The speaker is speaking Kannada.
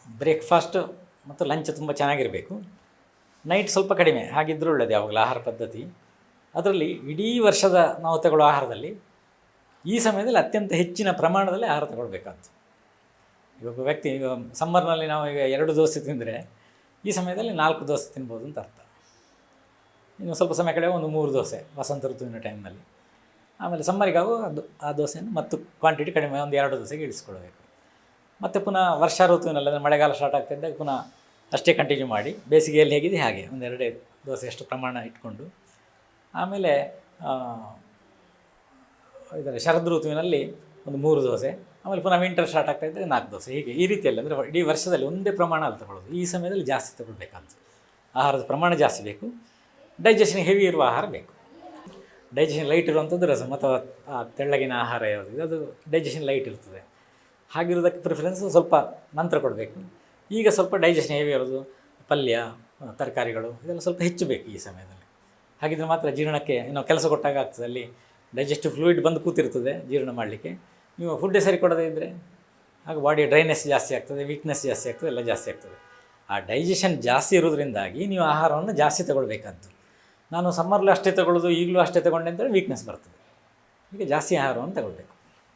ಬ್ರೇಕ್ಫಾಸ್ಟು ಮತ್ತು ಲಂಚ್ ತುಂಬ ಚೆನ್ನಾಗಿರಬೇಕು. ನೈಟ್ ಸ್ವಲ್ಪ ಕಡಿಮೆ, ಹಾಗಿದ್ರೂ ಒಳ್ಳೆಯದು ಯಾವಾಗಲೂ ಆಹಾರ ಪದ್ಧತಿ. ಅದರಲ್ಲಿ ಇಡೀ ವರ್ಷದ ನಾವು ತಗೊಳ್ಳೋ ಆಹಾರದಲ್ಲಿ ಈ ಸಮಯದಲ್ಲಿ ಅತ್ಯಂತ ಹೆಚ್ಚಿನ ಪ್ರಮಾಣದಲ್ಲಿ ಆಹಾರ ತಗೊಳ್ಬೇಕಂತ. ಇವಾಗ ವ್ಯಕ್ತಿ ಈಗ ಸಮ್ಮರ್ನಲ್ಲಿ ನಾವು ಈಗ 2 ದೋಸೆ ತಿಂದರೆ ಈ ಸಮಯದಲ್ಲಿ 4 ದೋಸೆ ತಿನ್ಬೋದು ಅಂತ ಅರ್ಥ. ಇನ್ನು ಸ್ವಲ್ಪ ಸಮಯ ಕಡೆ ಒಂದು 3 ದೋಸೆ ವಸಂತ ಋತುವಿನ ಟೈಮ್ನಲ್ಲಿ. ಆಮೇಲೆ ಸಮ್ಮರಿಗಾಗೂ ಆ ದೋಸೆಯನ್ನು ಮತ್ತು ಕ್ವಾಂಟಿಟಿ ಕಡಿಮೆ ಒಂದು 2 ದೋಸೆಗೆ ಇಳಿಸ್ಕೊಳ್ಬೇಕು. ಮತ್ತು ಪುನಃ ವರ್ಷ ಋತುವಿನಲ್ಲಿ ಅಂದರೆ ಮಳೆಗಾಲ ಸ್ಟಾರ್ಟ್ ಆಗ್ತಿದ್ದಾಗ ಪುನಃ ಅಷ್ಟೇ ಕಂಟಿನ್ಯೂ ಮಾಡಿ, ಬೇಸಿಗೆಯಲ್ಲಿ ಹೇಗಿದೆ ಹಾಗೆ ಒಂದು 2 ದೋಸೆ ಅಷ್ಟು ಪ್ರಮಾಣ ಇಟ್ಕೊಂಡು, ಆಮೇಲೆ ಇದರ ಶರದ್ ಋತುವಿನಲ್ಲಿ ಒಂದು 3 ದೋಸೆ, ಆಮೇಲೆ ಪುನಃ ವಿಂಟರ್ ಸ್ಟಾರ್ಟ್ ಆಗ್ತಾಯಿದ್ದರೆ 4 ದೋಸೆ, ಹೀಗೆ ಈ ರೀತಿಯಲ್ಲಿ ಅಂದರೆ ಇಡೀ ವರ್ಷದಲ್ಲಿ ಒಂದೇ ಪ್ರಮಾಣ ಅಲ್ಲಿ ತಗೊಳ್ಳೋದು. ಈ ಸಮಯದಲ್ಲಿ ಜಾಸ್ತಿ ತಗೊಳ್ಬೇಕಂತ, ಆಹಾರದ ಪ್ರಮಾಣ ಜಾಸ್ತಿ ಬೇಕು. ಡೈಜೆಷನ್ ಹೆವಿ ಇರುವ ಆಹಾರ ಬೇಕು. ಡೈಜೆಷನ್ ಲೈಟ್ ಇರುವಂಥದ್ದು ರಸಮ್ ಅಥವಾ ತೆಳ್ಳಗಿನ ಆಹಾರ ಯಾವುದು ಅದು ಡೈಜೆಷನ್ ಲೈಟ್ ಇರ್ತದೆ. ಹಾಗಿರೋದಕ್ಕೆ ಪ್ರಿಫರೆನ್ಸ್ ಸ್ವಲ್ಪ ನಂತರ ಕೊಡಬೇಕು. ಈಗ ಸ್ವಲ್ಪ ಡೈಜೆಷನ್ ಹೆವಿ ಇರೋದು ಪಲ್ಯ, ತರಕಾರಿಗಳು ಇದೆಲ್ಲ ಸ್ವಲ್ಪ ಹೆಚ್ಚು ಬೇಕು ಈ ಸಮಯದಲ್ಲಿ. ಹಾಗಿದ್ರೆ ಮಾತ್ರ ಜೀರ್ಣಕ್ಕೆ ಏನೋ ಕೆಲಸ ಕೊಟ್ಟಾಗ ಆಗ್ತದೆ. ಅಲ್ಲಿ ಡೈಜೆಸ್ಟಿವ್ ಫ್ಲೂಯಿಡ್ ಬಂದು ಕೂತಿರ್ತದೆ ಜೀರ್ಣ ಮಾಡಲಿಕ್ಕೆ. ನೀವು ಫುಡ್ಡೇ ಸರಿ ಕೊಡದೇ ಇದ್ದರೆ ಆಗ ಬಾಡಿ ಡ್ರೈನೆಸ್ ಜಾಸ್ತಿ ಆಗ್ತದೆ, ವೀಕ್ನೆಸ್ ಜಾಸ್ತಿ ಆಗ್ತದೆ, ಎಲ್ಲ ಜಾಸ್ತಿ ಆಗ್ತದೆ. ಆ ಡೈಜೆಷನ್ ಜಾಸ್ತಿ ಇರೋದ್ರಿಂದಾಗಿ ನೀವು ಆಹಾರವನ್ನು ಜಾಸ್ತಿ ತಗೊಳ್ಬೇಕಂತ. ನಾನು ಸಮ್ಮರ್ಲು ಅಷ್ಟೇ ತಗೊಳ್ಳೋದು, ಈಗಲೂ ಅಷ್ಟೇ ತಗೊಂಡೆ ಅಂತೇಳಿ ವೀಕ್ನೆಸ್ ಬರ್ತದೆ. ಈಗ ಜಾಸ್ತಿ ಆಹಾರವನ್ನು ತಗೊಳ್ಬೇಕು.